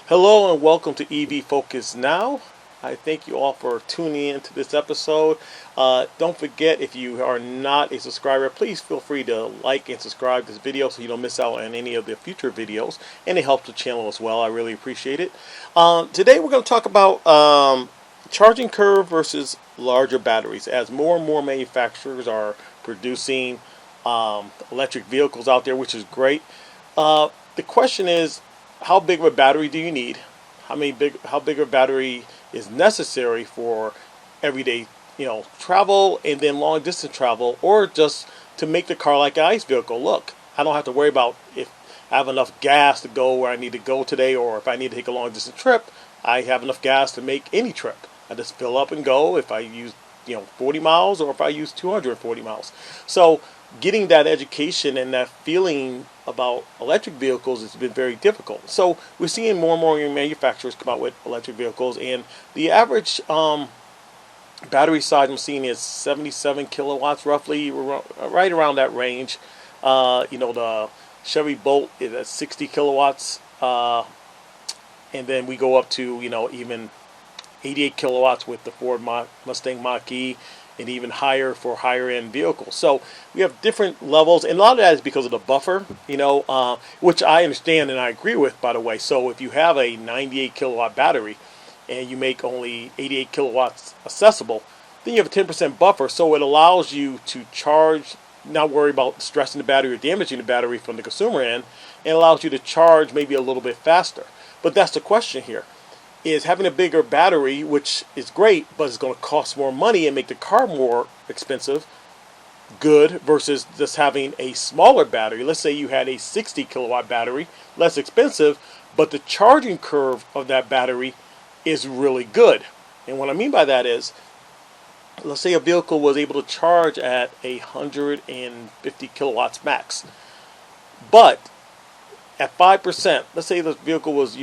Hello and welcome to EV Focus Now. I thank you all for tuning in to this episode. Don't forget, if you are not a subscriber, please feel free to like and subscribe to this video so you don't miss out on any of the future videos, and it helps the channel as well. I really appreciate it. Today we're going to talk about charging curve versus larger batteries, as more and more manufacturers are producing electric vehicles out there, which is great. The question is, how big of a battery do you need? How big of a battery is necessary for everyday, travel, and then long distance travel, or just to make the car like an ICE vehicle? Look, I don't have to worry about if I have enough gas to go where I need to go today, or if I need to take a long distance trip, I have enough gas to make any trip. I just fill up and go if I use 40 miles, or if I use 240 miles. So getting that education and that feeling about electric vehicles has been very difficult. So we're seeing more and more manufacturers come out with electric vehicles, and the average battery size I'm seeing is 77 kilowatts, roughly, right around that range. The Chevy Bolt is at 60 kilowatts, and then we go up to even 88 kilowatts with the Ford Mustang Mach-E, and even higher for higher end vehicles. So we have different levels, and a lot of that is because of the buffer, which I understand and I agree with, by the way. So if you have a 98 kilowatt battery and you make only 88 kilowatts accessible, then you have a 10% buffer, so it allows you to charge, not worry about stressing the battery or damaging the battery from the consumer end, and allows you to charge maybe a little bit faster. But that's the question here. Is having a bigger battery, which is great, but it's going to cost more money and make the car more expensive, good, versus just having a smaller battery? Let's say you had a 60 kilowatt battery, less expensive, but the charging curve of that battery is really good. And what I mean by that is, let's say a vehicle was able to charge at 150 kilowatts max, but at 5%, let's say the vehicle was,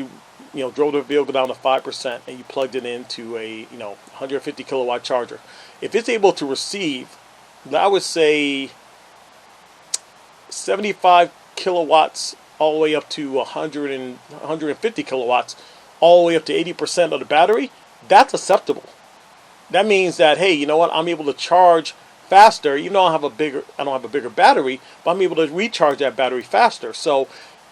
drove the vehicle down to 5% and you plugged it into a 150 kilowatt charger. If it's able to receive, I would say 75 kilowatts all the way up to 150 kilowatts, all the way up to 80% of the battery, that's acceptable. That means that, hey, you know what, I'm able to charge faster. I don't have a bigger battery, but I'm able to recharge that battery faster. So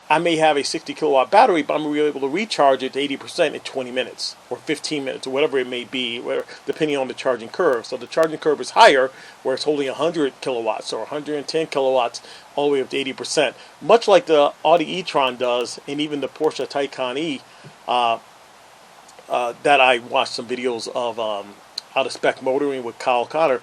I may have a 60 kilowatt battery, but I'm able to recharge it to 80% in 20 minutes or 15 minutes or whatever it may be, depending on the charging curve. So the charging curve is higher, where it's holding 100 kilowatts or 110 kilowatts all the way up to 80%. Much like the Audi e-tron does, and even the Porsche Taycan E, that I watched some videos of out of spec motoring with Kyle Connor.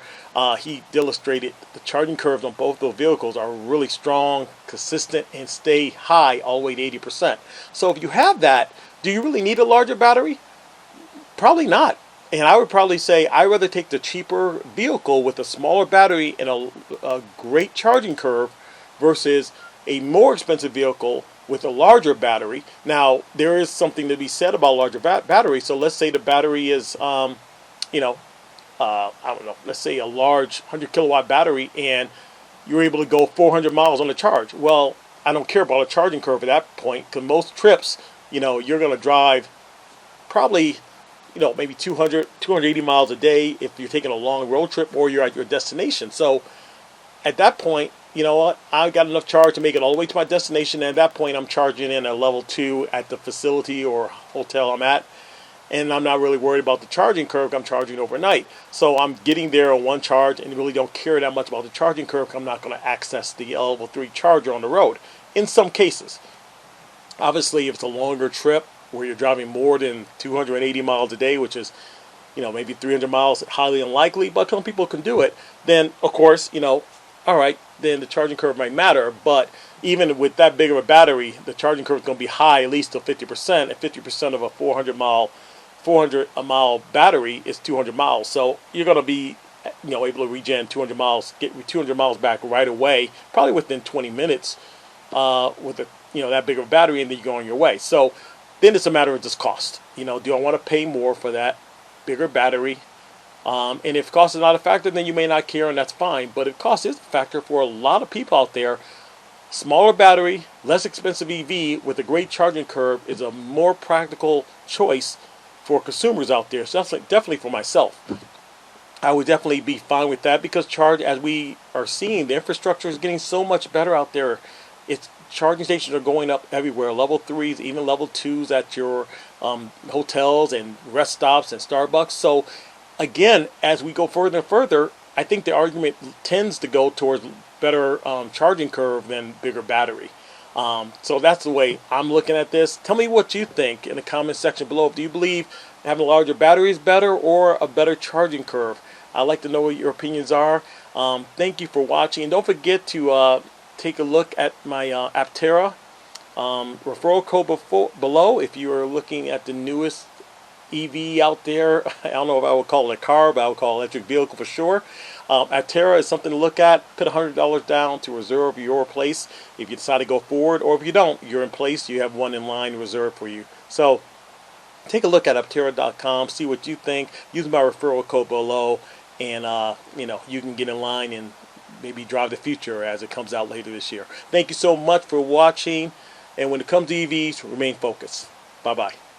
He illustrated the charging curves on both those vehicles are really strong, consistent, and stay high all the way to 80%. So if you have that, do you really need a larger battery? Probably not. And I would probably say I'd rather take the cheaper vehicle with a smaller battery and a great charging curve versus a more expensive vehicle with a larger battery. Now, there is something to be said about larger batteries. So let's say the battery is, I don't know, let's say a large 100 kilowatt battery, and you're able to go 400 miles on the charge. Well, I don't care about a charging curve at that point, because most trips, you're going to drive probably, maybe 200, 280 miles a day if you're taking a long road trip or you're at your destination. So at that point, you know what, I've got enough charge to make it all the way to my destination, and at that point I'm charging in a level 2 at the facility or hotel I'm at, and I'm not really worried about the charging curve. I'm charging overnight. So I'm getting there on one charge and really don't care that much about the charging curve. I'm not going to access the level 3 charger on the road in some cases. Obviously, if it's a longer trip where you're driving more than 280 miles a day, which is, maybe 300 miles, highly unlikely, but some people can do it, then, of course, all right, then the charging curve might matter. But even with that big of a battery, the charging curve is going to be high, at least to 50%, and 50% of a 400 mile battery is 200 miles. So you're going to be, able to regen 200 miles, get 200 miles back right away, probably within 20 minutes, with that big of a battery, and then you go on your way. So then it's a matter of just cost. Do I want to pay more for that bigger battery? And if cost is not a factor, then you may not care, and that's fine. But if cost is a factor for a lot of people out there, Smaller battery, less expensive EV with a great charging curve is a more practical choice for consumers out there. So that's definitely for myself. I would definitely be fine with that because charge, as we are seeing, the infrastructure is getting so much better out there. It's charging stations are going up everywhere. Level 3s, even level 2s at your hotels and rest stops and Starbucks. So again, as we go further and further, I think the argument tends to go towards better charging curve than bigger battery. So that's the way I'm looking at this. Tell me what you think in the comment section below. Do you believe having a larger battery is better or a better charging curve? I'd like to know what your opinions are. Thank you for watching. And don't forget to take a look at my Aptera referral code below if you are looking at the newest EV out there. I don't know if I would call it a car, but I would call it an electric vehicle for sure. Aptera is something to look at. Put $100 down to reserve your place if you decide to go forward, or if you don't, you're in place. You have one in line reserved for you. So take a look at Aptera.com, see what you think. Use my referral code below, and you can get in line and maybe drive the future as it comes out later this year. Thank you so much for watching, and when it comes to EVs, remain focused. Bye bye.